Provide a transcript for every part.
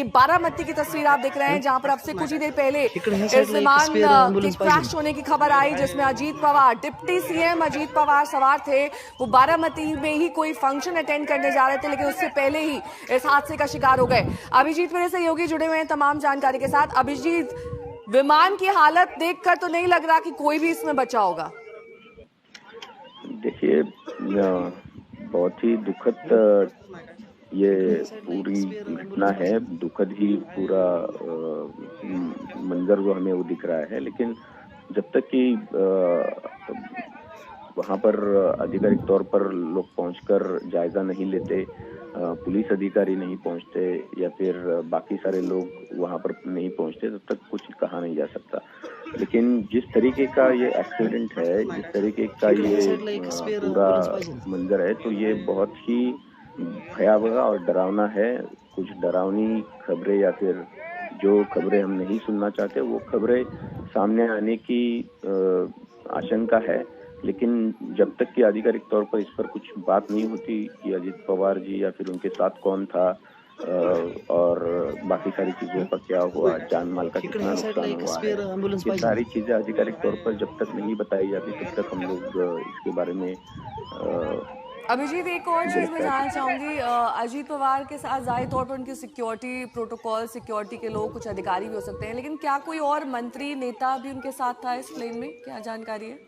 ये बारामती की तस्वीर आप देख रहे हैं, जहां पर अब से कुछ ही देर पहले इस विमान के क्रैश होने की खबर आई, जिसमें अजीत पवार, डिप्टी सीएम अजीत पवार सवार थे। वो बारामती में ही कोई फंक्शन अटेंड करने जा रहे थे, लेकिन उससे पहले ही इस हादसे का शिकार हो गए। अभिजीत मेरे सहयोगी जुड़े हुए हैं तमाम जानकारी के साथ। अभिजीत, विमान की हालत देखकर तो नहीं लग रहा कि कोई भी इसमें बचा होगा। देखिए, बहुत ही दुखद ये पूरी घटना है। दुखद ही पूरा मंजर जो हमें वो दिख रहा है। लेकिन जब तक कि वहां पर आधिकारिक तौर पर लोग पहुंचकर जायजा नहीं लेते, पुलिस अधिकारी नहीं पहुंचते या फिर बाकी सारे लोग वहां पर नहीं पहुंचते, तब तक कुछ कहा नहीं जा सकता। लेकिन जिस तरीके का ये एक्सीडेंट है, जिस तरीके का ये पूरा मंजर है, तो ये बहुत ही भयावह और डरावना है। कुछ डरावनी खबरें या फिर जो खबरें हम नहीं सुनना चाहते, वो खबरें सामने आने की आशंका है। लेकिन जब तक कि आधिकारिक तौर पर इस पर कुछ बात नहीं होती कि अजीत पवार जी या फिर उनके साथ कौन था और बाकी सारी चीजों का क्या हुआ, जान माल का कितना नुकसान हुआ है, ये सारी चीजें आधिकारिक तौर पर जब तक नहीं बताई जाती, तब तक हम लोग इसके बारे में अभिजीत, एक और चीज मैं जानना चाहूंगी। अजीत पवार के साथ जाहिर तौर पर उनकी सिक्योरिटी प्रोटोकॉल, सिक्योरिटी के लोग, कुछ अधिकारी भी हो सकते हैं, लेकिन क्या कोई और मंत्री नेता भी उनके साथ था इस प्लेन में? क्या जानकारी है?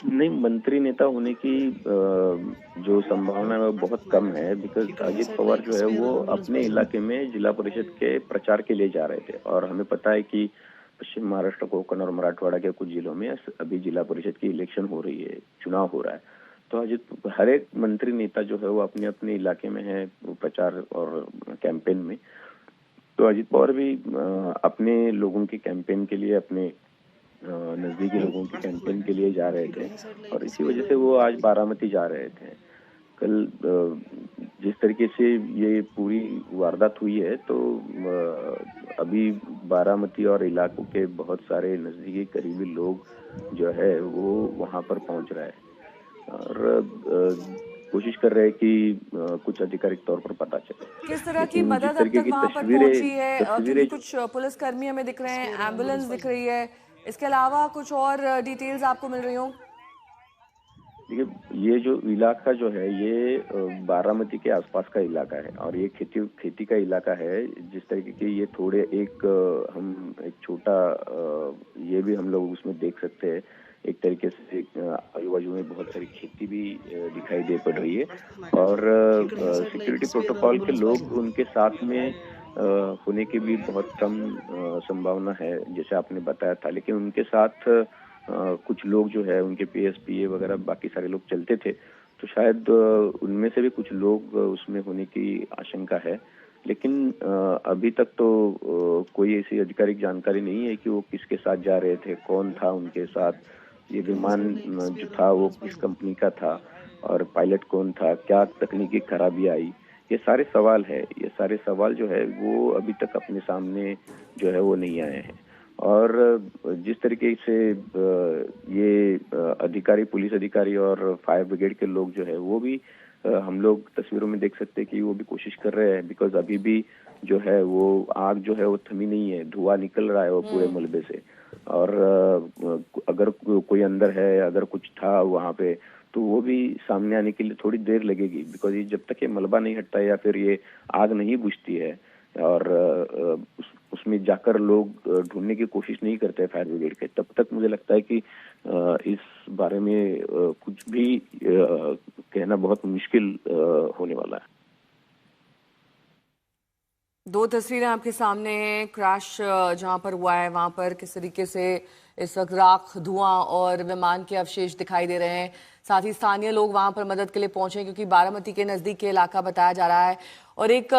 नहीं, मंत्री नेता होने की जो संभावना है वो बहुत कम है। बिकॉज अजीत पवार जो है वो अपने इलाके में जिला परिषद के प्रचार के लिए जा रहे थे, और हमें पता है कि पश्चिम महाराष्ट्र, कोकण और मराठवाड़ा के कुछ जिलों में अभी जिला परिषद की इलेक्शन हो रही है, चुनाव हो रहा है। तो अजीत, हर एक मंत्री नेता जो है वो अपने अपने इलाके में है प्रचार और कैंपेन में। तो अजीत पवार भी अपने लोगों के कैंपेन के लिए, अपने नजदीकी लोगों के कैंपेन के लिए जा रहे थे, और इसी वजह से वो आज बारामती जा रहे थे। कल जिस तरीके से ये पूरी वारदात हुई है, तो अभी बारामती और इलाकों के बहुत सारे नजदीकी करीबी लोग जो है वो वहां पर पहुंच रहे हैं और कोशिश कर रहे हैं कि कुछ आधिकारिक तौर पर पता चले। किस तरह की मदद अब तक वहां पर पहुंची है? क्योंकि कुछ पुलिसकर्मी हमें दिख रहे हैं, एम्बुलेंस दिख रही है, इसके अलावा कुछ और डिटेल्स आपको मिल रही हो? देखिए, ये जो इलाका जो है ये बारामती के आसपास का इलाका है, और ये खेती का इलाका है। जिस तरीके के ये थोड़े हम एक छोटा ये भी हम लोग उसमें देख सकते हैं। एक तरीके से आजू बाजू में बहुत सारी खेती भी दिखाई दे पड़ रही है, और सिक्योरिटी प्रोटोकॉल के लोग उनके साथ में होने की भी बहुत कम संभावना है, जैसे आपने बताया था। लेकिन उनके साथ कुछ लोग जो है, उनके पीएसपीए वगैरह बाकी सारे लोग चलते थे, तो शायद उनमें से भी कुछ लोग उसमें होने की आशंका है। लेकिन अभी तक तो कोई ऐसी आधिकारिक जानकारी नहीं है कि वो किसके साथ जा रहे थे, कौन था उनके साथ, ये विमान जो था वो किस कंपनी का था, और पायलट कौन था, क्या तकनीकी खराबी आई। ये सारे सवाल है, ये सारे सवाल जो है वो अभी तक अपने सामने जो है वो नहीं आए हैं। और जिस तरीके से ये अधिकारी, पुलिस अधिकारी और फायर ब्रिगेड के लोग जो है वो भी हम लोग तस्वीरों में देख सकते हैं कि वो भी कोशिश कर रहे हैं। बिकॉज अभी भी जो है वो आग जो है वो थमी नहीं है, धुआं निकल रहा है वो पूरे मलबे से। और अगर कोई अंदर है, अगर कुछ था वहां पे, तो वो भी सामने आने के लिए थोड़ी देर लगेगी। बिकॉज ये जब तक ये मलबा नहीं हटता है या फिर ये आग नहीं बुझती है और उसमें जाकर लोग ढूंढने की कोशिश नहीं करते फायर ब्रिगेड के, तब तक मुझे लगता है कि इस बारे में कुछ भी कहना बहुत मुश्किल होने वाला है। दो तस्वीरें आपके सामने हैं। क्रैश जहां पर हुआ है वहां पर किस तरीके से इस वक्त राख, धुआं और विमान के अवशेष दिखाई दे रहे हैं। साथ ही स्थानीय लोग वहां पर मदद के लिए पहुंचे, क्योंकि बारामती के नजदीक के इलाका बताया जा रहा है, और एक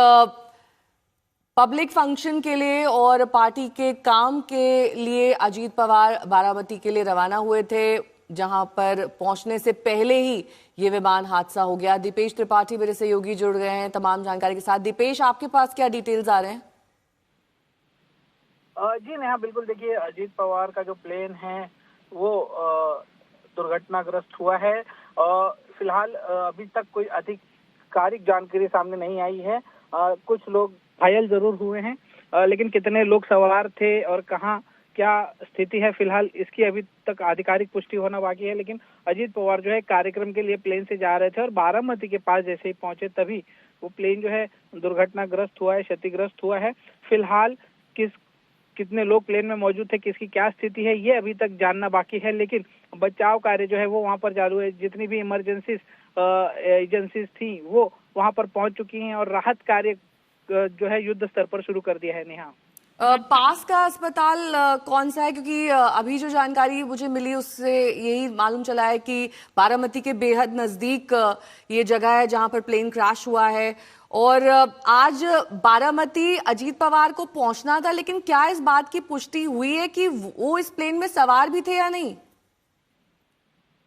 पब्लिक फंक्शन के लिए और पार्टी के काम के लिए अजीत पवार बारामती के लिए रवाना हुए थे, जहां पर पहुंचने से पहले ही ये विमान हादसा हो गया। दीपेश त्रिपाठी मेरे सहयोगी जुड़ गए हैं तमाम जानकारी के साथ। दीपेश, आपके पास क्या डिटेल्स आ रहे हैं? जी नेहा, बिल्कुल। देखिए, अजीत पवार का जो प्लेन है वो दुर्घटनाग्रस्त हुआ है, और फिलहाल अभी तक कोई आधिकारिक जानकारी सामने नहीं आई है। कुछ लोग घायल जरूर हुए हैं, लेकिन कितने लोग सवार थे और कहाँ क्या स्थिति है फिलहाल इसकी अभी तक आधिकारिक पुष्टि होना बाकी है। लेकिन अजीत पवार जो है कार्यक्रम के लिए प्लेन से जा रहे थे और बारामती के पास जैसे ही पहुंचे तभी वो प्लेन जो है दुर्घटनाग्रस्त हुआ है, क्षतिग्रस्त हुआ है। फिलहाल कितने लोग प्लेन में मौजूद थे, किसकी क्या स्थिति है, ये अभी तक जानना बाकी है। लेकिन बचाव कार्य जो है वो वहां पर चालू है। जितनी भी इमरजेंसी एजेंसीज थी वो वहां पर पहुंच चुकी हैं और राहत कार्य जो है युद्ध स्तर पर शुरू कर दिया है। नेहा, पास का अस्पताल कौन सा है? क्योंकि अभी जो जानकारी मुझे मिली उससे यही मालूम चला है कि बारामती के बेहद नजदीक ये जगह है जहां पर प्लेन क्रैश हुआ है। और आज बारामती अजीत पवार को पहुंचना था, लेकिन क्या इस बात की पुष्टि हुई है कि वो इस प्लेन में सवार भी थे या नहीं?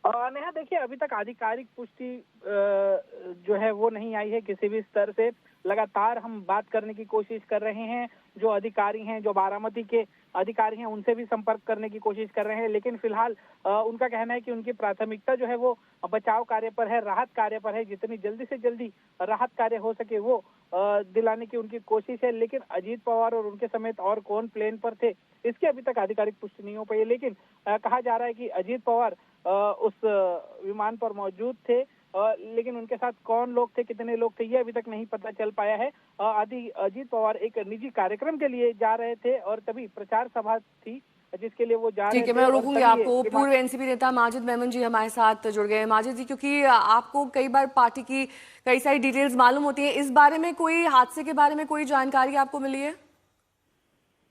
नेहा देखिए, अभी तक आधिकारिक पुष्टि जो है वो नहीं आई है किसी भी स्तर से। लगातार हम बात करने की कोशिश कर रहे हैं, जो अधिकारी हैं, जो बारामती के अधिकारी हैं, उनसे भी संपर्क करने की कोशिश कर रहे हैं। लेकिन फिलहाल उनका कहना है कि उनकी प्राथमिकता जो है वो बचाव कार्य पर है, राहत कार्य पर है। जितनी जल्दी से जल्दी राहत कार्य हो सके वो दिलाने की उनकी कोशिश है। लेकिन अजीत पवार और उनके समेत और कौन प्लेन पर थे इसकी अभी तक आधिकारिक पुष्टि नहीं हो पाई है। लेकिन कहा जा रहा है कि अजीत पवार उस विमान पर मौजूद थे, लेकिन उनके साथ कौन लोग थे, कितने लोग थे, ये अभी तक नहीं पता चल पाया है। अजीत पवार एक निजी कार्यक्रम के लिए जा रहे थे और तभी प्रचार सभा थी जिसके लिए वो जा रहे थे। ठीक है, मैं रोकूंगी आपको। पूर्व एनसीपी नेता माजिद मेमन जी हमारे साथ जुड़ गए। माजिद जी, क्योंकि आपको कई बार पार्टी की कई सारी डिटेल्स मालूम होती है, इस बारे में कोई हादसे के बारे में कोई जानकारी आपको मिली है?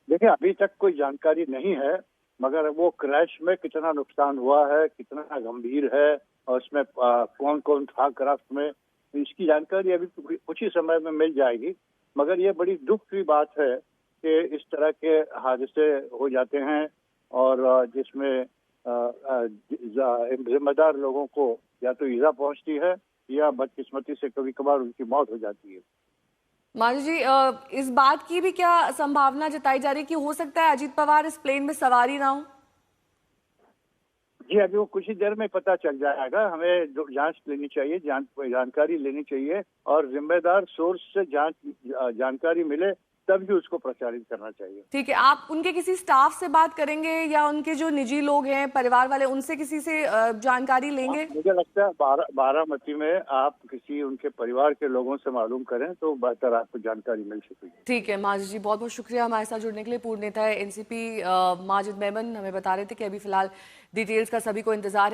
देखिए, अभी तक कोई जानकारी नहीं है, मगर वो क्रैश में कितना नुकसान हुआ है, कितना गंभीर है और उसमें कौन कौन था क्राफ्ट में, इसकी जानकारी अभी कुछ ही समय में मिल जाएगी। मगर ये बड़ी दुख की बात है कि इस तरह के हादसे हो जाते हैं और जिसमें जिम्मेदार लोगों को या तो ईजा पहुंचती है या बदकिस्मती से कभी कभार उनकी मौत हो जाती है। माजिद जी, इस बात की भी क्या संभावना जताई जा रही है कि हो सकता है अजीत पवार इस प्लेन में सवार ही ना हो? जी, अभी वो कुछ ही देर में पता चल जाएगा। हमें जांच लेनी चाहिए, जानकारी लेनी चाहिए और जिम्मेदार सोर्स से जानकारी मिले तब भी उसको प्रचारित करना चाहिए। ठीक है, आप उनके किसी स्टाफ से बात करेंगे या उनके जो निजी लोग हैं, परिवार वाले, उनसे किसी से जानकारी लेंगे? मुझे लगता है बारामती में आप किसी उनके परिवार के लोगों से मालूम करें तो बेहतर आपको जानकारी मिल सकेगी। ठीक है माजिद जी, बहुत बहुत शुक्रिया हमारे साथ जुड़ने के लिए। पूर्व नेता है एनसीपी माजिद मेमन हमें बता रहे थे कि अभी फिलहाल डिटेल्स का सभी को इंतजार है।